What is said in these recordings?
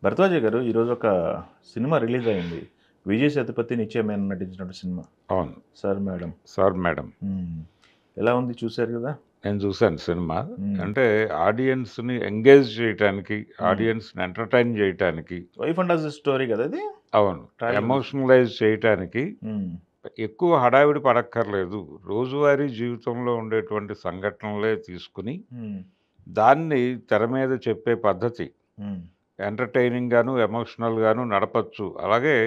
భరద్వాజ గారు ఈరోజు ఒక సినిమా రిలీజ్ అయింది. విజయ్ సేతుపతి, నిత్య మేనన్ నటించిన సినిమా అవును. 'Sir madam'. Sir madam. ఎలా ఉంది, చూసారు కదా? నేను చూసాను సినిమా. హ్మ్. అంటే ఆడియన్స్‌ని ఎంగేజ్ చేయటానికి, హ్మ్. ఆడియన్స్‌ని ఎంటర్‌టైన్ చేయటానికి, వైఫ్ అండ్ హస్బెండ్ స్టోరీ కదా అది? అవును, ట్రైలర్ చూసి. ఎమోషనలైజ్ చేయటానికి హ్మ్. ఎక్కువ హడావిడి పడక్కర్లేదు. రోజువారీ జీవితంలో ఉండేటువంటి సంఘటనలే తీసుకొని, హ్మ్. దాన్ని తెర మీద చెప్పే పద్ధతి హ్మ్. ఎంటర్‌టైనింగ్‌గాను, ఎమోషనల్‌గాను నడపొచ్చు. అలాగే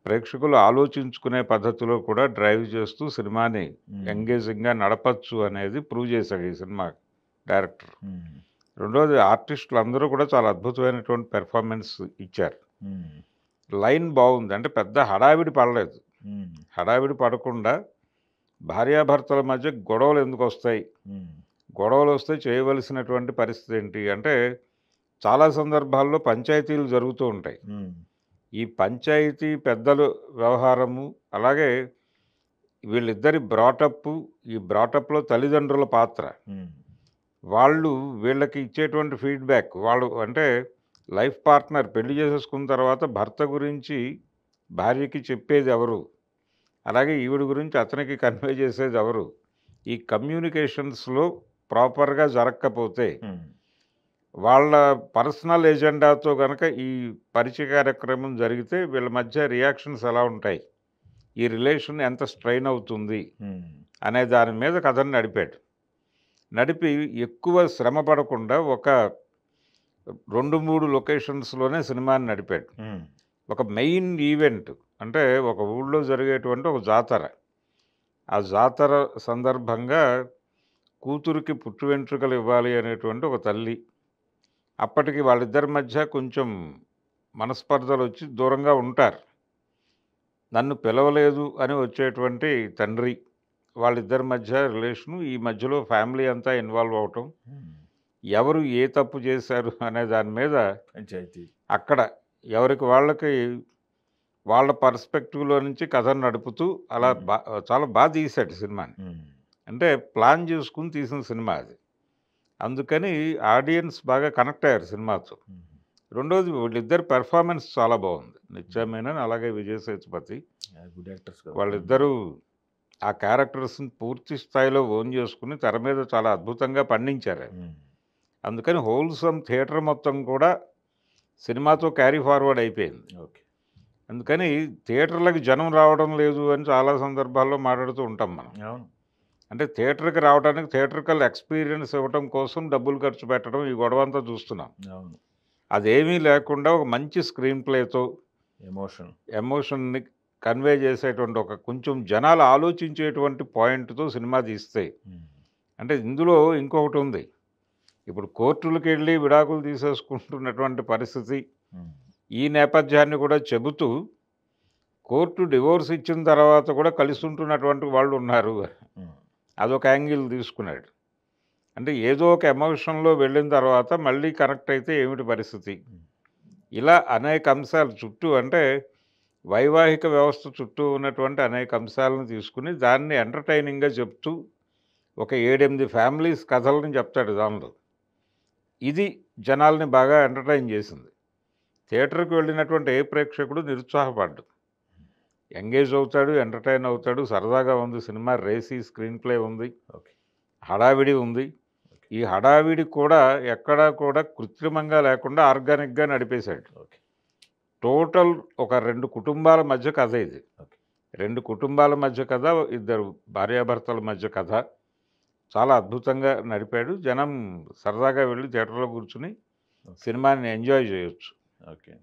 ప్రేక్షకులు ఆలోచించుకునే పద్ధతిలో కూడా డ్రైవ్ చేస్తూ సినిమాని హ్మ్. ఎంగేజింగ్‌గా నడపొచ్చు అనేది ప్రూవ్ చేశాడు ఈ సినిమా డైరెక్టర్. హ్మ్. రెండోది ఆర్టిస్టులు అందరూ కూడా చాలా అద్భుతమైనటువంటి పెర్ఫార్మెన్స్ ఇచ్చారు. హ్మ్. లైన్ బాగుంది. అంటే పెద్ద హడావిడి పడలేదు. హ్మ్. హడావిడి పడకుండా భార్యాభర్తల మధ్య గొడవలు ఎందుకొస్తాయి? హ్మ్. గొడవలొస్తే చేయవలసినటువంటి పరిస్థితి ఏంటి? అంటే చాలా సందర్భాల్లో పంచాయతీలు జరుగుతూ ఉంటాయి. హ్మ్. ఈ పంచాయతీ పెద్దలు వ్యవహారము, అలాగే వీళ్ళిద్దరి బ్రాటప్పు, ఈ బ్రాటప్‌లో తల్లిదండ్రుల పాత్ర. హ్మ్. వాళ్ళు వీళ్ళకి ఇచ్చేటువంటి ఫీడ్‌బ్యాక్. వాళ్ళు అంటే లైఫ్ పార్ట్నర్ పెళ్లి చేసేసుకున్న తర్వాత భర్త గురించి భార్యకి చెప్పేదెవరు? అలాగే ఈవిడ గురించి అతనికి కన్వే చేసేదెవరు? ఈ కమ్యూనికేషన్స్‌లో ప్రాపర్‌గా జరక్కపోతే, హ్మ్. వాళ్ళ పర్సనల్ ఎజెండాతో గనక ఈ పరిచయ కార్యక్రమం జరిగితే వీళ్ళ మధ్య రియాక్షన్స్ ఎలా ఉంటాయి? ఈ రిలేషన్ ఎంత స్ట్రెయిన్ అవుతుంది? హ్మ్. అనే దాని మీద కథను నడిపాడు. నడిపి ఎక్కువ శ్రమ పడకుండా ఒక 2, 3 లొకేషన్స్‌లోనే సినిమాని నడిపాడు. హ్మ్. ఒక మెయిన్ ఈవెంట్ అంటే ఒక ఊళ్ళో జరిగేటువంటి ఒక జాతర. ఆ జాతర సందర్భంగా కూతురికి పుట్టు వెంట్రుకలు ఇవ్వాలి అనేటువంటి ఒక తల్లి. అప్పటికి వాళ్ళిద్దరి మధ్య కొంచెం మనస్పర్ధలొచ్చి దూరంగా ఉంటారు. నన్ను పిలవలేదు అని వచ్చేటువంటి తండ్రి. వాళ్ళిద్దరి మధ్య రిలేషను, ఈ మధ్యలో ఫ్యామిలీ అంతా ఇన్వాల్వ్ అవ్వటం. హ్మ్. ఎవరు ఏ తప్పు చేశారు అనే దాని మీద పంచాయతీ. అక్కడ ఎవరికి వాళ్ళకి వాళ్ళ పర్స్పెక్టివ్‌లో నుంచి కథను నడుపుతూ అలా హ్మ్. చాలా తీశాడు సినిమాని. హ్మ్. అంటే ప్లాన్ చేసుకొని తీసిన సినిమా అది. అందుకని ఆడియన్స్ బాగా కనెక్ట్ అయ్యారు సినిమాతో. హ్మ్. రెండోది వీళ్ళిద్దరి పెర్ఫార్మెన్స్ చాలా బాగుంది. నిత్య హ్మ్. మేనన్ అలాగే విజయ్ సేతుపతి. గుడ్ యాక్టర్స్ కదా! హ్మ్. వాళ్ళిద్దరూ ఆ క్యారెక్టర్స్‌ని పూర్తి స్థాయిలో ఓన్ చేసుకొని తెర మీద చాలా అద్భుతంగా పండించారు. హ్మ్. అందుకని హోల్‌సమ్ థియేటర్ మొత్తం కూడా సినిమాతో క్యారీ ఫార్వర్డ్ అయిపోయింది. ఓకే. అందుకని థియేటర్‌లకి జనం రావడం లేదు అని చాలా సందర్భాల్లో మాట్లాడుతూ ఉంటాం మనం. అవును. అంటే థియేటర్‌కి రావడానికి థియేట్రికల్ ఎక్స్‌పీరియన్స్ ఇవ్వటం కోసం డబ్బులు ఖర్చు పెట్టడం ఈ గొడవంతా చూస్తున్నాం. అవును. అదేమీ లేకుండా ఒక మంచి స్క్రీన్ ప్లేతో ఎమోషన్. ఎమోషన్‌ని కన్వే చేసేటువంటి ఒక కొంచెం జనాలు ఆలోచించేటువంటి పాయింట్‌తో సినిమా తీస్తే, హ్మ్. అంటే ఇందులో ఇంకొకటుంది. ఇప్పుడు కోర్టులకెళ్ళి విడాకులు తీసేసుకుంటున్నటువంటి పరిస్థితి. హ్మ్. ఈ నేపథ్యాన్ని కూడా చెబుతూ కోర్టు డివోర్స్ ఇచ్చిన తర్వాత కూడా కలిసుంటున్నటువంటి వాళ్ళున్నారు. హ్మ్. అదొక యాంగిల్ తీసుకున్నాడు. అంటే ఏదో ఒక ఎమోషన్‌లో వెళ్ళిన తర్వాత మళ్ళీ కనెక్ట్ అయితే ఏమిటి పరిస్థితి? హ్మ్. ఇలా అనేక అంశాలు చుట్టూ అంటే వైవాహిక వ్యవస్థ చుట్టూ ఉన్నటువంటి అనేక అంశాలను తీసుకొని దాన్ని ఎంటర్‌టైనింగ్‌గా చెప్తూ ఒక 7, 8 ఫ్యామిలీస్ కథలను చెప్తాడు దానిలో. ఇది జనాల్ని బాగా ఎంటర్‌టైన్ చేసింది. థియేటర్‌కి వెళ్ళినటువంటి ఏ ప్రేక్షకుడు నిరుత్సాహపడడు. ఎంగేజ్ అవుతాడు, ఎంటర్‌టైన్ అవుతాడు. సరదాగా ఉంది సినిమా. రేసీ స్క్రీన్ ప్లే ఉంది. ఓకే. హడావిడి ఉంది. ఓకే. ఈ హడావిడి కూడా ఎక్కడా కూడా కృత్రిమంగా లేకుండా ఆర్గానిక్‌గా నడిపేశాడు. ఓకే. టోటల్ ఒక 2 కుటుంబాల మధ్య కథ ఇది. ఓకే. 2 కుటుంబాల మధ్య కథ, ఇద్దరు భార్యాభర్తల మధ్య కథ. చాలా అద్భుతంగా నడిపాడు. జనం సరదాగా వెళ్లి థియేటర్‌లో కూర్చొని ఓకే. సినిమాని ఎంజాయ్ చేయొచ్చు. ఓకే.